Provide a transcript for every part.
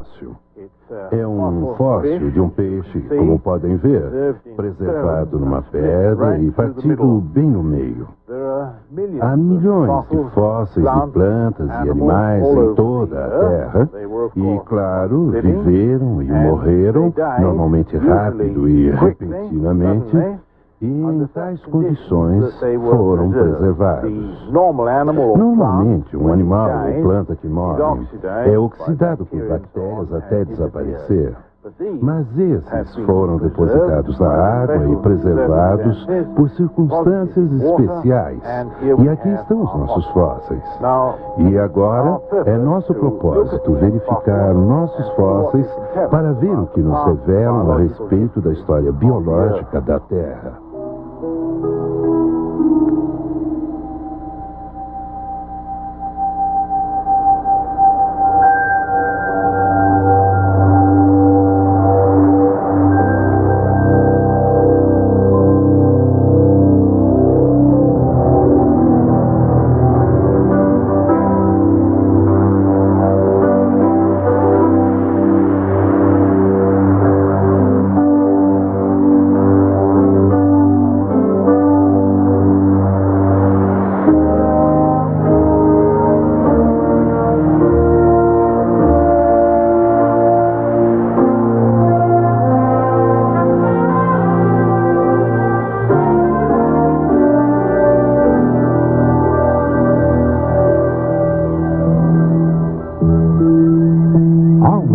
fóssil? É um fóssil de um peixe, como podem ver, preservado numa pedra e partido bem no meio. Há milhões de fósseis de plantas e animais em toda a Terra e, claro, viveram e morreram, normalmente rápido e repentinamente, e em tais condições foram preservados. Normalmente, um animal ou planta que morre é oxidado por bactérias até desaparecer. Mas esses foram depositados na água e preservados por circunstâncias especiais. E aqui estão os nossos fósseis. E agora é nosso propósito verificar nossos fósseis para ver o que nos revelam a respeito da história biológica da Terra.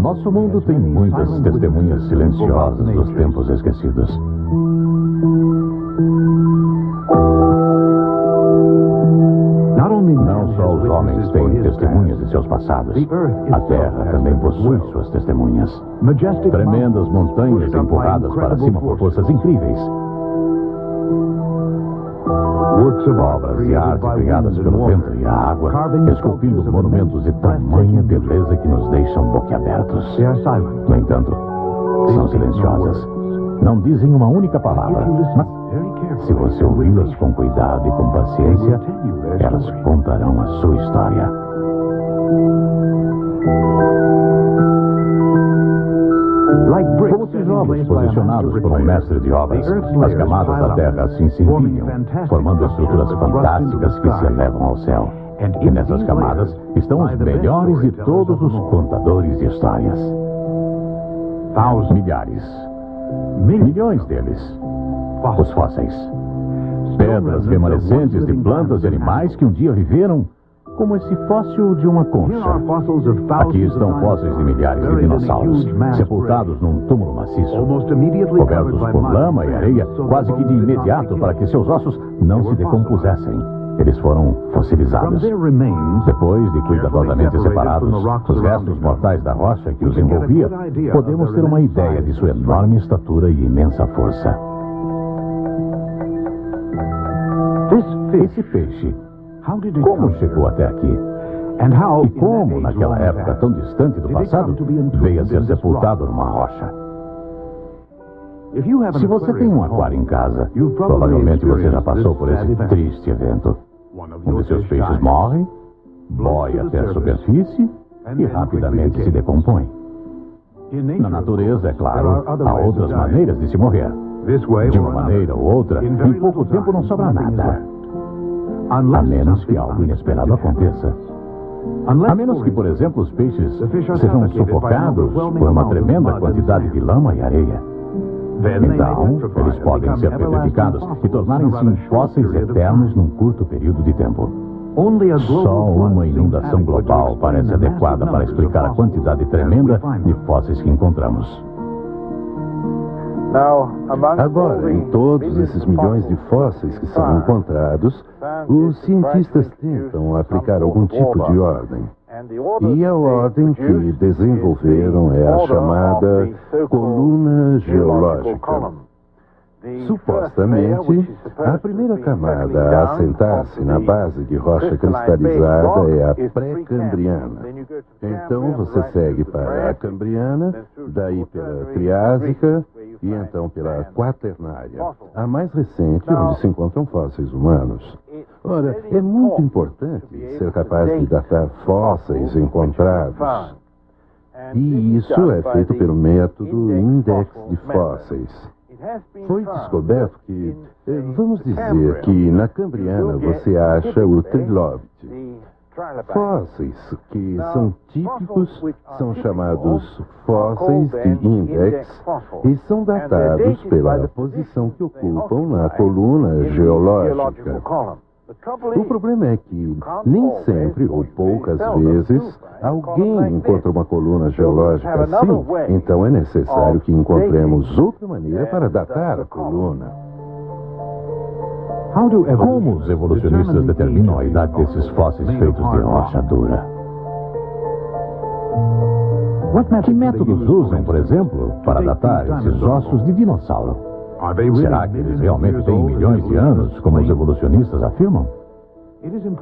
Nosso mundo tem muitas testemunhas silenciosas dos tempos esquecidos. Não só os homens têm testemunhas de seus passados, a Terra também possui suas testemunhas. Tremendas montanhas empurradas para cima por forças incríveis. Obras de arte criadas pelo vento e a água, esculpindo monumentos de tamanha beleza que nos deixam boquiabertos. No entanto, são silenciosas. Não dizem uma única palavra, mas se você ouvi-las com cuidado e com paciência, elas contarão a sua história. Como tijolos posicionados por um mestre de obras, as camadas da Terra assim se empilham, formando estruturas fantásticas que se elevam ao céu. E nessas camadas estão os melhores de todos os contadores de histórias. Milhares, milhões deles, os fósseis. Pedras remanescentes de plantas e animais que um dia viveram, como esse fóssil de uma concha. Aqui estão fósseis de milhares de dinossauros, sepultados num túmulo maciço, cobertos por lama e areia, quase que de imediato para que seus ossos não se decompusessem. Eles foram fossilizados. Depois de cuidadosamente separados os restos mortais da rocha que os envolvia, podemos ter uma ideia de sua enorme estatura e imensa força. Esse peixe, como chegou até aqui? E como, naquela época tão distante do passado, veio a ser sepultado numa rocha? Se você tem um aquário em casa, provavelmente você já passou por esse triste evento. Um de seus peixes morre, boia até a superfície e rapidamente se decompõe. Na natureza, é claro, há outras maneiras de se morrer. De uma maneira ou outra, em pouco tempo não sobra nada. A menos que algo inesperado aconteça. A menos que, por exemplo, os peixes sejam sufocados por uma tremenda quantidade de lama e areia. Então, eles podem ser petrificados e tornarem-se em fósseis eternos num curto período de tempo. Só uma inundação global parece adequada para explicar a quantidade tremenda de fósseis que encontramos. Agora, em todos esses milhões de fósseis que são encontrados, os cientistas tentam aplicar algum tipo de ordem. E a ordem que desenvolveram é a chamada coluna geológica. Supostamente, a primeira camada a assentar-se na base de rocha cristalizada é a pré-cambriana. Então você segue para a cambriana, daí pela triásica e então pela quaternária, a mais recente onde se encontram fósseis humanos. Ora, é muito importante ser capaz de datar fósseis encontrados. E isso é feito pelo método Index de Fósseis. Foi descoberto que, vamos dizer que na Cambriana você acha o trilobite. Fósseis que são típicos são chamados fósseis de Index e são datados pela posição que ocupam na coluna geológica. O problema é que nem sempre ou poucas vezes alguém encontra uma coluna geológica assim, então é necessário que encontremos outra maneira para datar a coluna. Como os evolucionistas determinam a idade desses fósseis feitos de rocha dura? Que métodos usam, por exemplo, para datar esses ossos de dinossauro? Será que eles realmente têm milhões de anos, como os evolucionistas afirmam?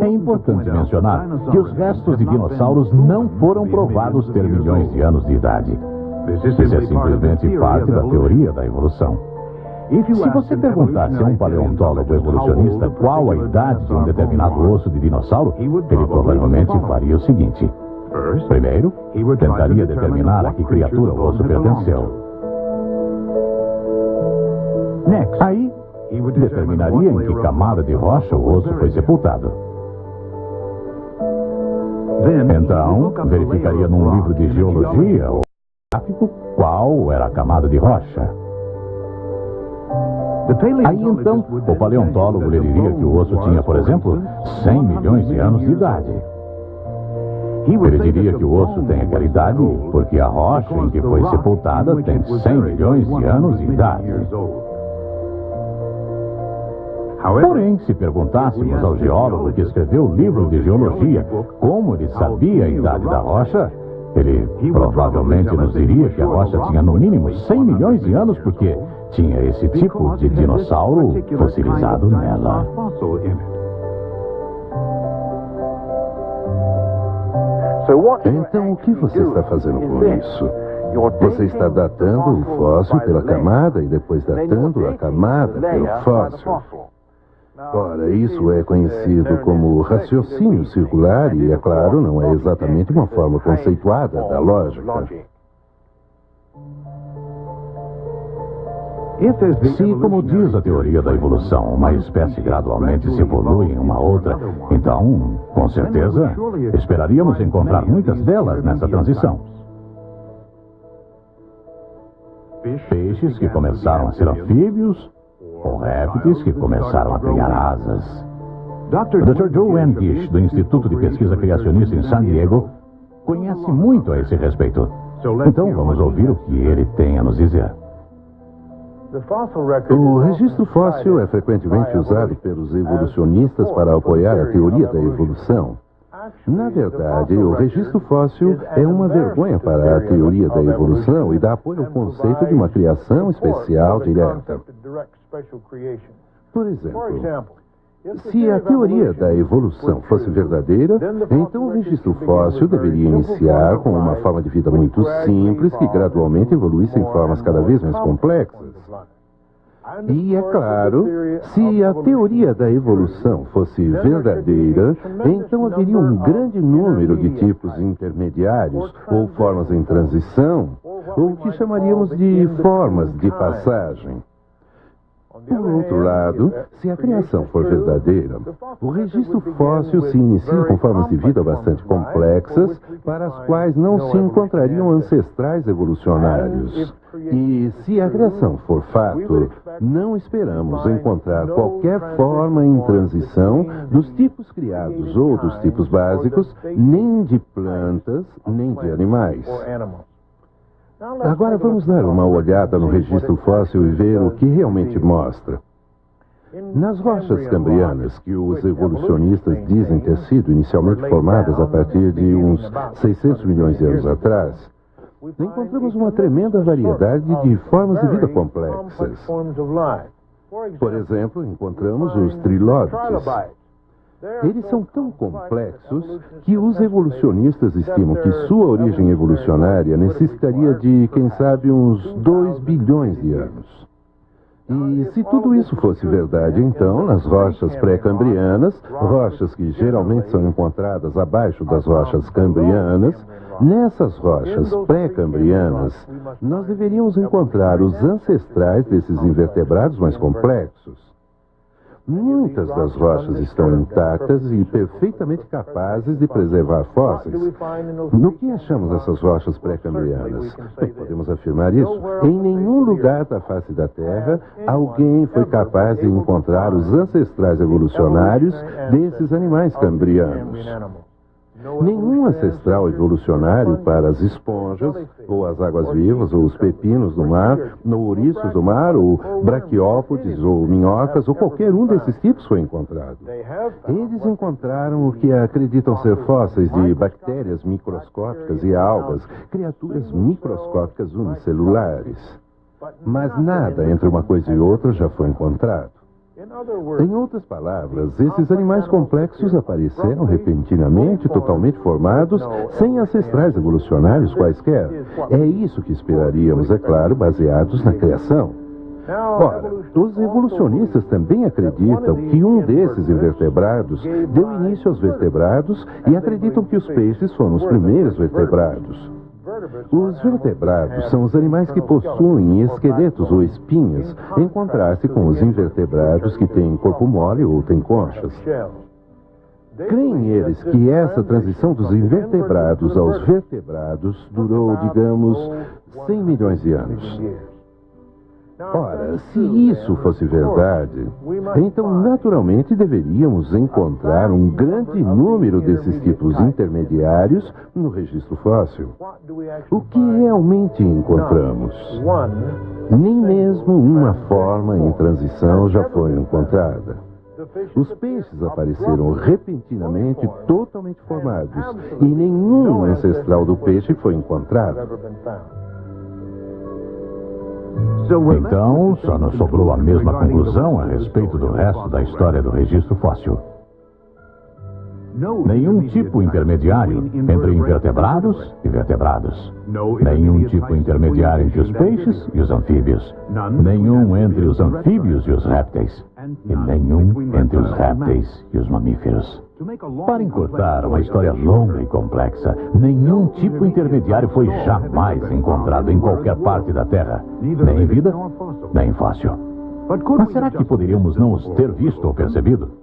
É importante mencionar que os restos de dinossauros não foram provados ter milhões de anos de idade. Isso é simplesmente parte da teoria da evolução. Se você perguntasse a um paleontólogo evolucionista qual a idade de um determinado osso de dinossauro, ele provavelmente faria o seguinte. Primeiro, tentaria determinar a que criatura o osso pertenceu. Aí, determinaria em que camada de rocha o osso foi sepultado. Então, verificaria num livro de geologia ou gráfico qual era a camada de rocha. Aí então, o paleontólogo lhe diria que o osso tinha, por exemplo, 100 milhões de anos de idade. Ele diria que o osso tem aquela idade porque a rocha em que foi sepultada tem 100 milhões de anos de idade. Porém, se perguntássemos ao geólogo que escreveu o livro de geologia como ele sabia a idade da rocha, ele provavelmente nos diria que a rocha tinha no mínimo 100 milhões de anos porque tinha esse tipo de dinossauro fossilizado nela. Então, o que você está fazendo com isso? Você está datando o fóssil pela camada e depois datando a camada pelo fóssil. Ora, isso é conhecido como raciocínio circular e, é claro, não é exatamente uma forma conceituada da lógica. Se, como diz a teoria da evolução, uma espécie gradualmente se evolui em uma outra, então, com certeza, esperaríamos encontrar muitas delas nessa transição. Peixes que começaram a ser anfíbios, ou répteis que começaram a criar asas. Dr. Joe N. Gish, do Instituto de Pesquisa Criacionista em San Diego, conhece muito a esse respeito. Então, vamos ouvir o que ele tem a nos dizer. O registro fóssil é frequentemente usado pelos evolucionistas para apoiar a teoria da evolução. Na verdade, o registro fóssil é uma vergonha para a teoria da evolução e dá apoio ao conceito de uma criação especial direta. Por exemplo, se a teoria da evolução fosse verdadeira, então o registro fóssil deveria iniciar com uma forma de vida muito simples que gradualmente evoluísse em formas cada vez mais complexas. E, é claro, se a teoria da evolução fosse verdadeira, então haveria um grande número de tipos intermediários, ou formas em transição, ou o que chamaríamos de formas de passagem. Por outro lado, se a criação for verdadeira, o registro fóssil se inicia com formas de vida bastante complexas, para as quais não se encontrariam ancestrais evolucionários. E se a criação for fato, não esperamos encontrar qualquer forma em transição dos tipos criados ou dos tipos básicos, nem de plantas, nem de animais. Agora vamos dar uma olhada no registro fóssil e ver o que realmente mostra. Nas rochas cambrianas, que os evolucionistas dizem ter sido inicialmente formadas a partir de uns 600 milhões de anos atrás, encontramos uma tremenda variedade de formas de vida complexas. Por exemplo, encontramos os trilóbites. Eles são tão complexos que os evolucionistas estimam que sua origem evolucionária necessitaria de, quem sabe, uns 2 bilhões de anos. E se tudo isso fosse verdade, então, nas rochas pré-cambrianas, rochas que geralmente são encontradas abaixo das rochas cambrianas, nessas rochas pré-cambrianas, nós deveríamos encontrar os ancestrais desses invertebrados mais complexos. Muitas das rochas estão intactas e perfeitamente capazes de preservar fósseis. No que achamos essas rochas pré-cambrianas? Bem, podemos afirmar isso. Em nenhum lugar da face da Terra, alguém foi capaz de encontrar os ancestrais evolucionários desses animais cambrianos. Nenhum ancestral evolucionário para as esponjas, ou as águas-vivas, ou os pepinos do mar, ou ouriços do mar, ou braquiópodes, ou minhocas, ou qualquer um desses tipos foi encontrado. Eles encontraram o que acreditam ser fósseis de bactérias microscópicas e algas, criaturas microscópicas unicelulares. Mas nada entre uma coisa e outra já foi encontrado. Em outras palavras, esses animais complexos apareceram repentinamente, totalmente formados, sem ancestrais evolucionários quaisquer. É isso que esperaríamos, é claro, baseados na criação. Ora, os evolucionistas também acreditam que um desses invertebrados deu início aos vertebrados e acreditam que os peixes foram os primeiros vertebrados. Os vertebrados são os animais que possuem esqueletos ou espinhas, em contraste com os invertebrados que têm corpo mole ou têm conchas. Creem eles que essa transição dos invertebrados aos vertebrados durou, digamos, 100 milhões de anos. Ora, se isso fosse verdade, então naturalmente deveríamos encontrar um grande número desses tipos intermediários no registro fóssil. O que realmente encontramos? Nem mesmo uma forma em transição já foi encontrada. Os peixes apareceram repentinamente totalmente formados e nenhum ancestral do peixe foi encontrado. Então, só nos sobrou a mesma conclusão a respeito do resto da história do registro fóssil. Nenhum tipo intermediário entre invertebrados e vertebrados. Nenhum tipo intermediário entre os peixes e os anfíbios. Nenhum entre os anfíbios e os répteis. E nenhum entre os répteis e os mamíferos. Para encurtar uma história longa e complexa, nenhum tipo intermediário foi jamais encontrado em qualquer parte da Terra. Nem em vida, nem em fóssil. Mas será que poderíamos não os ter visto ou percebido?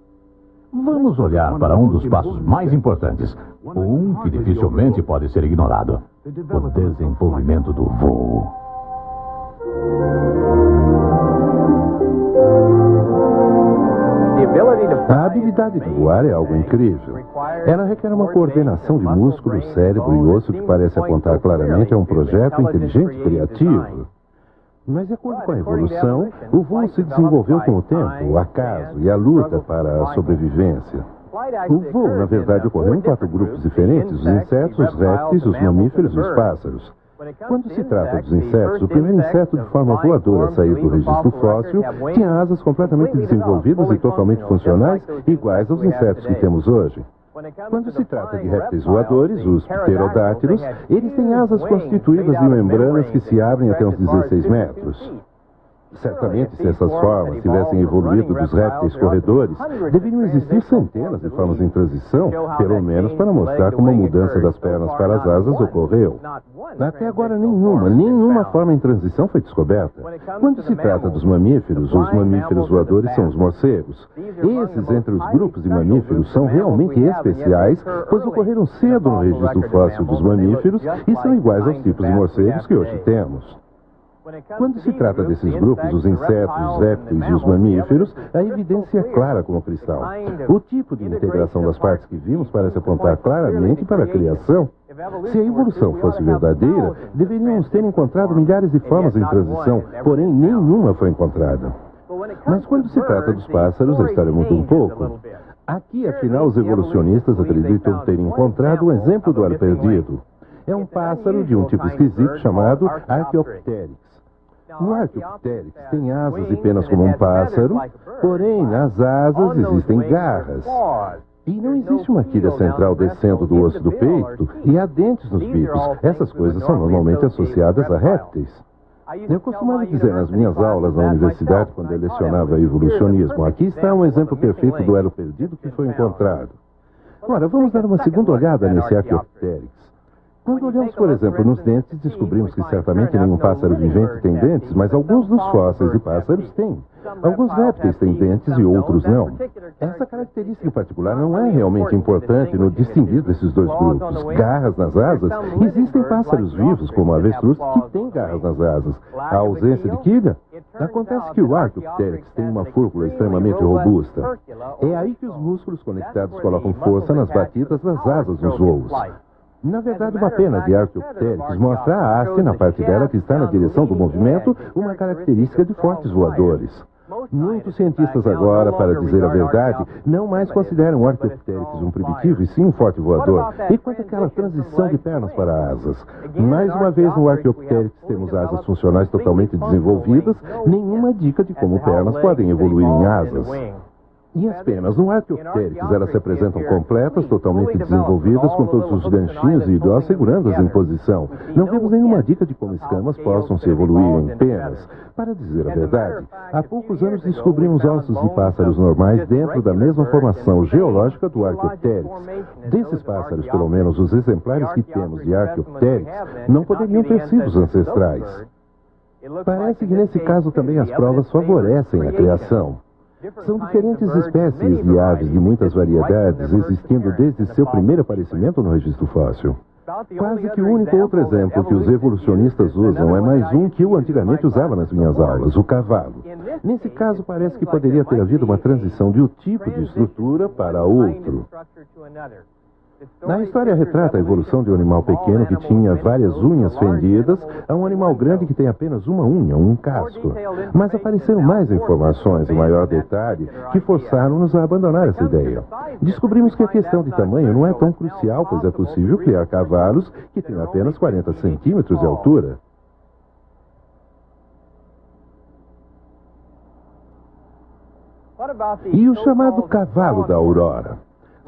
Vamos olhar para um dos passos mais importantes, um que dificilmente pode ser ignorado: o desenvolvimento do voo. A habilidade de voar é algo incrível. Ela requer uma coordenação de músculo, cérebro e osso que parece apontar claramente a um projeto inteligente e criativo. Mas, de acordo com a evolução, o voo se desenvolveu com o tempo, o acaso e a luta para a sobrevivência. O voo, na verdade, ocorreu em 4 grupos diferentes: os insetos, os répteis, os mamíferos e os pássaros. Quando se trata dos insetos, o primeiro inseto de forma voadora a sair do registro fóssil tinha asas completamente desenvolvidas e totalmente funcionais, iguais aos insetos que temos hoje. Quando se trata de répteis voadores, os pterodátilos, eles têm asas constituídas de membranas que se abrem até uns 16 metros. Certamente, se essas formas tivessem evoluído dos répteis corredores, deveriam existir centenas de formas em transição, pelo menos para mostrar como a mudança das pernas para as asas ocorreu. Até agora nenhuma forma em transição foi descoberta. Quando se trata dos mamíferos, os mamíferos voadores são os morcegos. Esses, entre os grupos de mamíferos, são realmente especiais, pois ocorreram cedo no registro fóssil dos mamíferos e são iguais aos tipos de morcegos que hoje temos. Quando se trata desses grupos, os insetos, os répteis e os mamíferos, a evidência é clara como cristal. O tipo de integração das partes que vimos parece apontar claramente para a criação. Se a evolução fosse verdadeira, deveríamos ter encontrado milhares de formas em transição, porém nenhuma foi encontrada. Mas quando se trata dos pássaros, a história muda um pouco. Aqui, afinal, os evolucionistas acreditam terem encontrado um exemplo do ar perdido. É um pássaro de um tipo esquisito chamado Archaeopteryx. O Archaeopteryx tem asas e penas como um pássaro, porém nas asas existem garras. E não existe uma quilha central descendo do osso do peito e há dentes nos bicos. Essas coisas são normalmente associadas a répteis. Eu costumava dizer nas minhas aulas na universidade, quando eu lecionava evolucionismo, aqui está um exemplo perfeito do elo perdido que foi encontrado. Ora, vamos dar uma segunda olhada nesse Archaeopteryx. Quando olhamos, por exemplo, nos dentes, descobrimos que certamente nenhum pássaro vivente tem dentes, mas alguns dos fósseis de pássaros têm. Alguns répteis têm dentes e outros não. Essa característica em particular não é realmente importante no distinguir desses dois grupos. Garras nas asas? Existem pássaros vivos, como a avestruz, que têm garras nas asas. A ausência de quilha? Acontece que o Archaeopteryx tem uma fúrcula extremamente robusta. É aí que os músculos conectados colocam força nas batidas das asas nos voos. Na verdade, uma pena de Archaeopteryx mostra a haste na parte dela que está na direção do movimento, uma característica de fortes voadores. Muitos cientistas agora, para dizer a verdade, não mais consideram o Archaeopteryx um primitivo e sim um forte voador. E quanto àquela transição de pernas para asas? Mais uma vez no Archaeopteryx temos asas funcionais totalmente desenvolvidas, nenhuma dica de como pernas podem evoluir em asas. E as penas no Archaeopteryx, elas se apresentam completas, totalmente desenvolvidas, com todos os ganchinhos e hidrós segurando-as em posição. Não vemos nenhuma dica de como escamas possam se evoluir em penas. Para dizer a verdade, há poucos anos descobrimos ossos de pássaros normais dentro da mesma formação geológica do Archaeopteryx. Desses pássaros, pelo menos os exemplares que temos de Archaeopteryx, não poderiam ter sido os ancestrais. Parece que nesse caso também as provas favorecem a criação. São diferentes espécies de aves de muitas variedades, existindo desde seu primeiro aparecimento no registro fóssil. Quase que o único outro exemplo que os evolucionistas usam é mais um que eu antigamente usava nas minhas aulas, o cavalo. Nesse caso, parece que poderia ter havido uma transição de um tipo de estrutura para outro. Na história retrata a evolução de um animal pequeno que tinha várias unhas fendidas a um animal grande que tem apenas uma unha, um casco. Mas apareceram mais informações em maior detalhe que forçaram-nos a abandonar essa ideia. Descobrimos que a questão de tamanho não é tão crucial, pois é possível criar cavalos que têm apenas 40 centímetros de altura. E o chamado cavalo da aurora?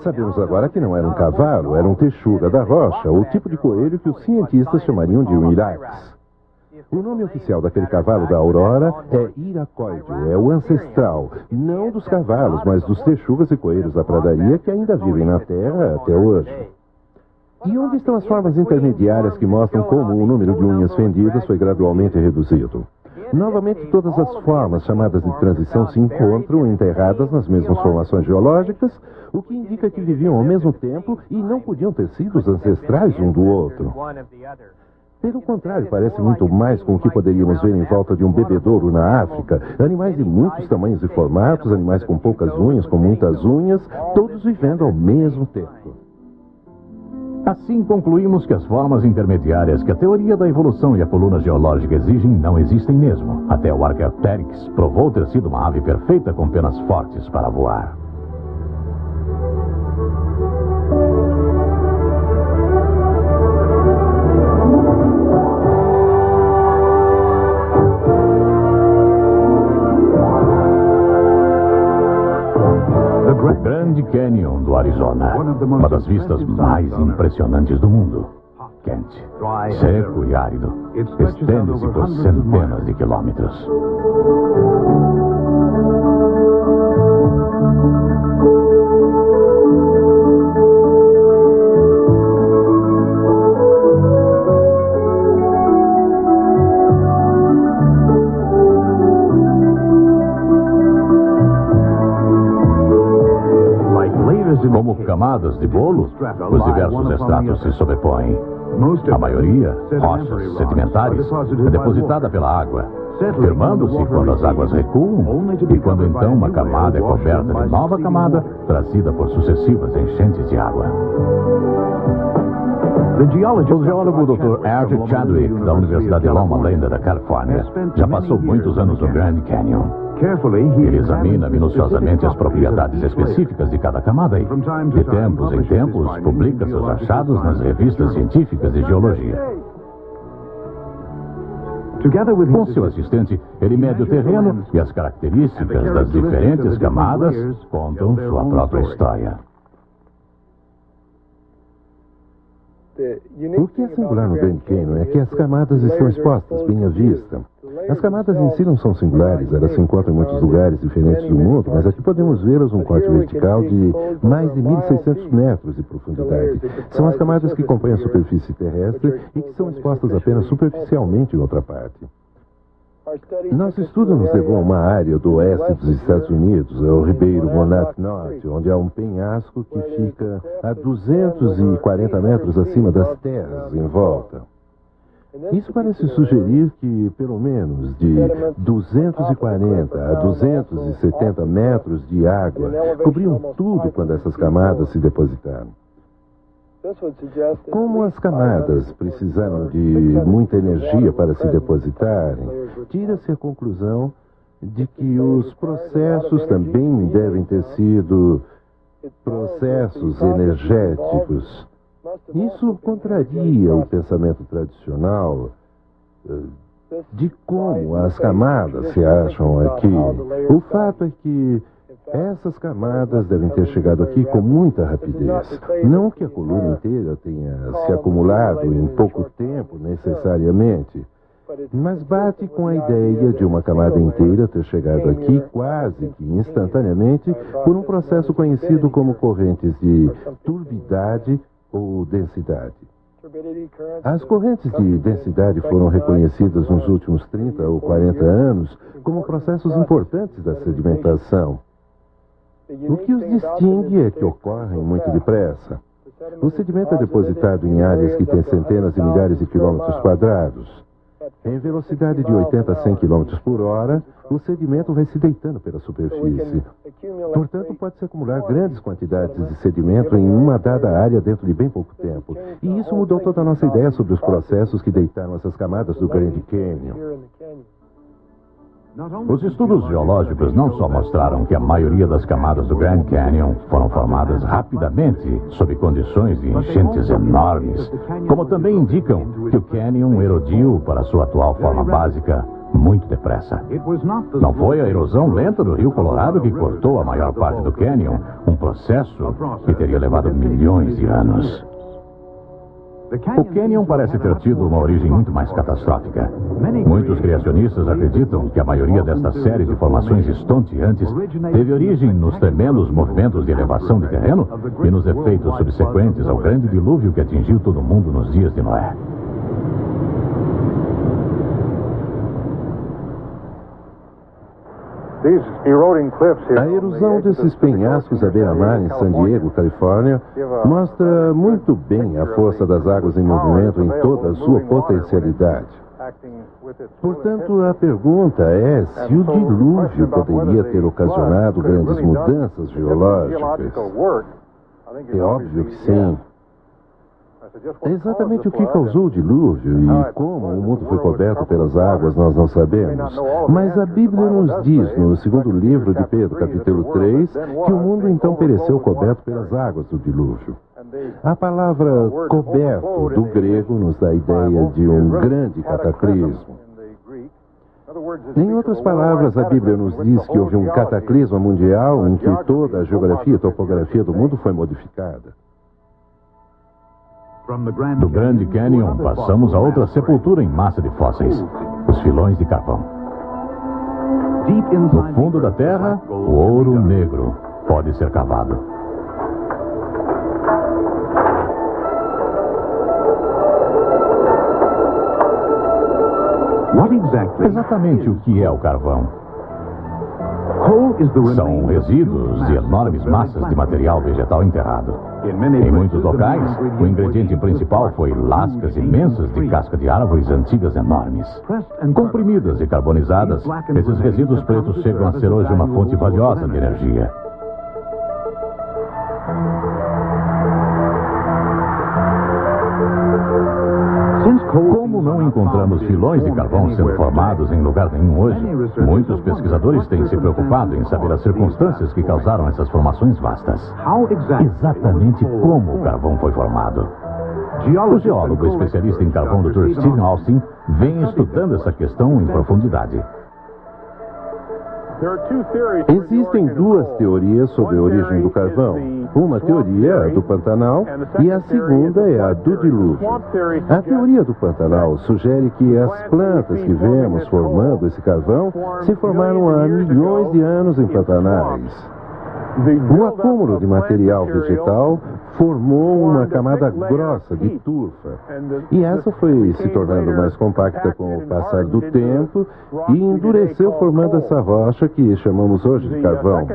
Sabemos agora que não era um cavalo, era um texuga da rocha, ou tipo de coelho que os cientistas chamariam de um irax. O nome oficial daquele cavalo da aurora é iracoidio, é o ancestral, não dos cavalos, mas dos texugas e coelhos da pradaria que ainda vivem na Terra até hoje. E onde estão as formas intermediárias que mostram como o número de unhas fendidas foi gradualmente reduzido? Novamente, todas as formas chamadas de transição se encontram enterradas nas mesmas formações geológicas, o que indica que viviam ao mesmo tempo e não podiam ter sido os ancestrais um do outro. Pelo contrário, parece muito mais com o que poderíamos ver em volta de um bebedouro na África. Animais de muitos tamanhos e formatos, animais com poucas unhas, com muitas unhas, todos vivendo ao mesmo tempo. Assim, concluímos que as formas intermediárias que a teoria da evolução e a coluna geológica exigem não existem mesmo. Até o Archaeopteryx provou ter sido uma ave perfeita com penas fortes para voar. Grand Canyon do Arizona, uma das vistas mais impressionantes do mundo. Quente, seco e árido, estende-se por centenas de quilômetros. Como camadas de bolo, os diversos estratos se sobrepõem. A maioria, rochas sedimentares, é depositada pela água, firmando-se quando as águas recuam e quando então uma camada é coberta de nova camada, trazida por sucessivas enchentes de água. O geólogo Dr. Arthur Chadwick, da Universidade de Loma Linda, da Califórnia, já passou muitos anos no Grand Canyon. Ele examina minuciosamente as propriedades específicas de cada camada e, de tempos em tempos, publica seus achados nas revistas científicas de geologia. Com seu assistente, ele mede o terreno e as características das diferentes camadas contam sua própria história. O que é singular no Grand Canyon é que as camadas estão expostas bem à vista. As camadas em si não são singulares, elas se encontram em muitos lugares diferentes do mundo, mas aqui podemos vê-las num corte vertical de mais de 1.600 metros de profundidade. São as camadas que compõem a superfície terrestre e que são expostas apenas superficialmente em outra parte. Nosso estudo nos levou a uma área do oeste dos Estados Unidos, o Ribeiro Monadnock, onde há um penhasco que fica a 240 metros acima das terras em volta. Isso parece sugerir que pelo menos de 240 a 270 metros de água cobriam tudo quando essas camadas se depositaram. Como as camadas precisaram de muita energia para se depositarem, tira-se a conclusão de que os processos também devem ter sido processos energéticos. Isso contraria o pensamento tradicional de como as camadas se acham aqui. O fato é que essas camadas devem ter chegado aqui com muita rapidez. Não que a coluna inteira tenha se acumulado em pouco tempo, necessariamente, mas bate com a ideia de uma camada inteira ter chegado aqui quase que instantaneamente por um processo conhecido como correntes de turbidade ou densidade. As correntes de densidade foram reconhecidas nos últimos 30 ou 40 anos como processos importantes da sedimentação. O que os distingue é que ocorrem muito depressa. O sedimento é depositado em áreas que têm centenas de milhares de quilômetros quadrados. Em velocidade de 80 a 100 km por hora, o sedimento vai se deitando pela superfície. Portanto, pode-se acumular grandes quantidades de sedimento em uma dada área dentro de bem pouco tempo. E isso mudou toda a nossa ideia sobre os processos que deitaram essas camadas do Grand Canyon. Os estudos geológicos não só mostraram que a maioria das camadas do Grand Canyon foram formadas rapidamente sob condições de enchentes enormes, como também indicam que o Canyon erodiu para sua atual forma básica muito depressa. Não foi a erosão lenta do Rio Colorado que cortou a maior parte do Canyon, um processo que teria levado milhões de anos. O Canyon parece ter tido uma origem muito mais catastrófica. Muitos criacionistas acreditam que a maioria desta série de formações estonteantes teve origem nos tremendos movimentos de elevação de terreno e nos efeitos subsequentes ao grande dilúvio que atingiu todo o mundo nos dias de Noé. A erosão desses penhascos à beira-mar em San Diego, Califórnia, mostra muito bem a força das águas em movimento em toda a sua potencialidade. Portanto, a pergunta é se o dilúvio poderia ter ocasionado grandes mudanças geológicas. É óbvio que sim. É exatamente o que causou o dilúvio e como o mundo foi coberto pelas águas nós não sabemos. Mas a Bíblia nos diz, no segundo livro de Pedro, capítulo 3, que o mundo então pereceu coberto pelas águas do dilúvio. A palavra coberto, do grego, nos dá a ideia de um grande cataclismo. Em outras palavras, a Bíblia nos diz que houve um cataclisma mundial em que toda a geografia e topografia do mundo foi modificada. Do Grand Canyon, passamos a outra sepultura em massa de fósseis, os filões de carvão. No fundo da terra, o ouro negro pode ser cavado. Exatamente o que é o carvão? São resíduos de enormes massas de material vegetal enterrado. Em muitos locais, o ingrediente principal foi lascas imensas de casca de árvores antigas enormes. Comprimidas e carbonizadas, esses resíduos pretos chegam a ser hoje uma fonte valiosa de energia. Como não encontramos filões de carvão sendo formados em lugar nenhum hoje, muitos pesquisadores têm se preocupado em saber as circunstâncias que causaram essas formações vastas. Exatamente como o carvão foi formado. O geólogo especialista em carvão Dr. Stephen Austin vem estudando essa questão em profundidade. Existem duas teorias sobre a origem do carvão. Uma teoria é a do Pantanal e a segunda é a do dilúvio. A teoria do Pantanal sugere que as plantas que vemos formando esse carvão se formaram há milhões de anos em pantanais. O acúmulo de material vegetal formou uma camada grossa de turfa, e essa foi se tornando mais compacta com o passar do tempo e endureceu formando essa rocha que chamamos hoje de carvão.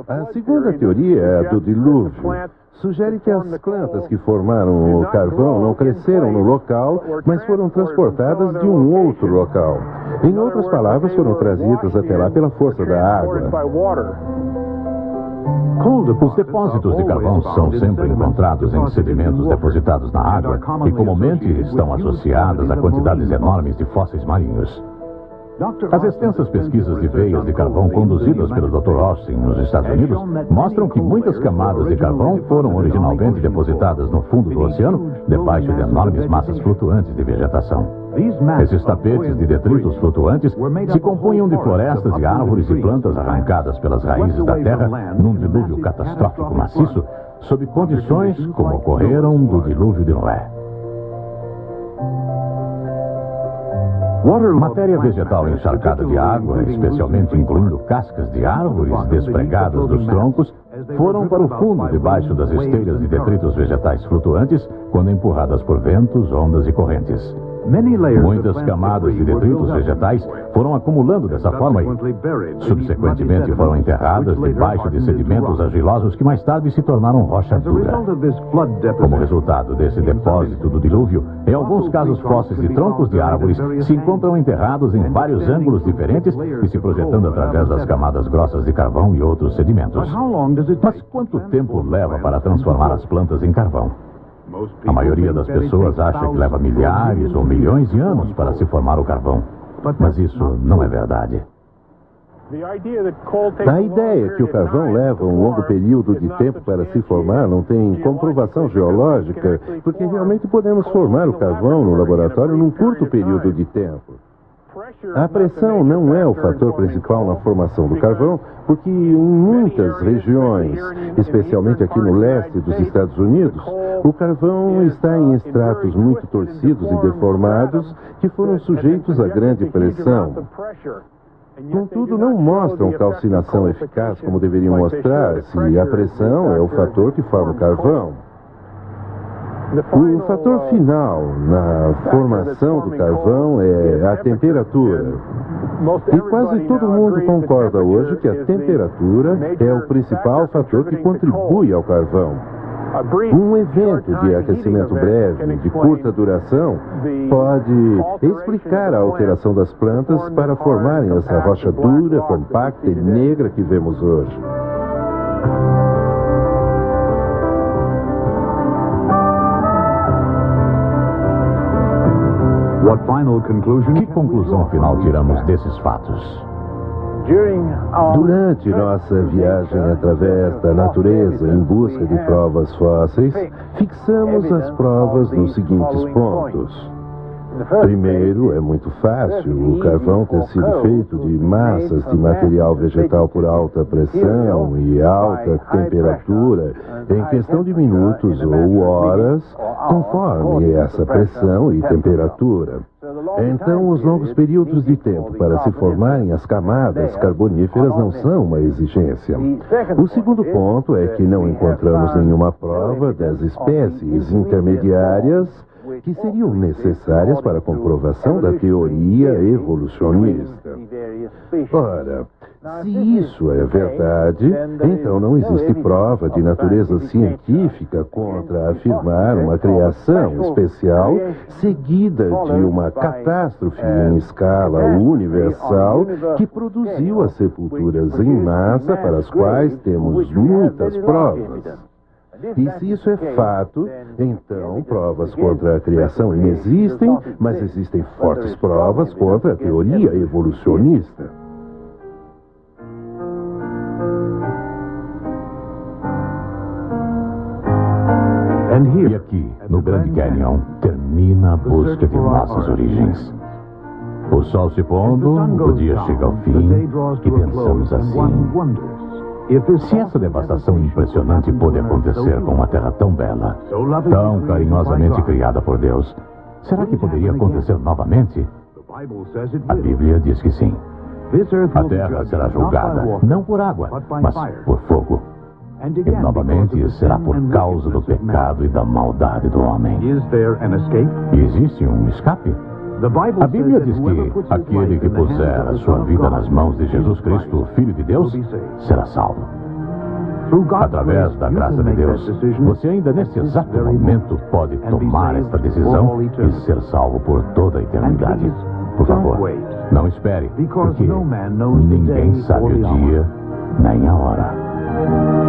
A segunda teoria é a do dilúvio. Sugere que as plantas que formaram o carvão não cresceram no local, mas foram transportadas de um outro local. Em outras palavras, foram trazidas até lá pela força da água. Os depósitos de carvão são sempre encontrados em sedimentos depositados na água e comumente estão associadas a quantidades enormes de fósseis marinhos. As extensas pesquisas de veias de carvão conduzidas pelo Dr. Austin nos Estados Unidos mostram que muitas camadas de carvão foram originalmente depositadas no fundo do oceano, debaixo de enormes massas flutuantes de vegetação. Esses tapetes de detritos flutuantes se compunham de florestas de árvores e plantas arrancadas pelas raízes da terra num dilúvio catastrófico maciço, sob condições como ocorreram do dilúvio de Noé. Matéria vegetal encharcada de água, especialmente incluindo cascas de árvores despregadas dos troncos, foram para o fundo debaixo das esteiras de detritos vegetais flutuantes quando empurradas por ventos, ondas e correntes. Muitas camadas de detritos vegetais foram acumulando dessa forma e, subsequentemente, foram enterradas debaixo de sedimentos argilosos que mais tarde se tornaram rocha dura. Como resultado desse depósito do dilúvio, em alguns casos fósseis de troncos de árvores se encontram enterrados em vários ângulos diferentes e se projetando através das camadas grossas de carvão e outros sedimentos. Mas quanto tempo leva para transformar as plantas em carvão? A maioria das pessoas acha que leva milhares ou milhões de anos para se formar o carvão. Mas isso não é verdade. A ideia que o carvão leva um longo período de tempo para se formar não tem comprovação geológica, porque realmente podemos formar o carvão no laboratório num curto período de tempo. A pressão não é o fator principal na formação do carvão, porque em muitas regiões, especialmente aqui no leste dos Estados Unidos, o carvão está em estratos muito torcidos e deformados que foram sujeitos a grande pressão. Contudo, não mostram calcinação eficaz como deveriam mostrar se a pressão é o fator que forma o carvão. O fator final na formação do carvão é a temperatura. E quase todo mundo concorda hoje que a temperatura é o principal fator que contribui ao carvão. Um evento de aquecimento breve, de curta duração, pode explicar a alteração das plantas para formarem essa rocha dura, compacta e negra que vemos hoje. Que conclusão final tiramos desses fatos? Durante nossa viagem através da natureza em busca de provas fósseis, fixamos as provas nos seguintes pontos. Primeiro, é muito fácil o carvão ter sido feito de massas de material vegetal por alta pressão e alta temperatura em questão de minutos ou horas, conforme essa pressão e temperatura. Então, os longos períodos de tempo para se formarem as camadas carboníferas não são uma exigência. O segundo ponto é que não encontramos nenhuma prova das espécies intermediárias que seriam necessárias para a comprovação da teoria evolucionista. Ora, se isso é verdade, então não existe prova de natureza científica contra afirmar uma criação especial seguida de uma catástrofe em escala universal que produziu as sepulturas em massa para as quais temos muitas provas. E se isso é fato, então provas contra a criação inexistem, mas existem fortes provas contra a teoria evolucionista. E aqui, no Grand Canyon, termina a busca de nossas origens. O sol se pondo, o dia chega ao fim e pensamos assim: se essa devastação impressionante pôde acontecer com uma terra tão bela, tão carinhosamente criada por Deus, será que poderia acontecer novamente? A Bíblia diz que sim. A terra será julgada, não por água, mas por fogo. E novamente será por causa do pecado e da maldade do homem. Existe um escape? A Bíblia diz que aquele que puser a sua vida nas mãos de Jesus Cristo, o Filho de Deus, será salvo. Através da graça de Deus, você ainda neste exato momento pode tomar esta decisão e ser salvo por toda a eternidade. Por favor, não espere, porque ninguém sabe o dia nem a hora.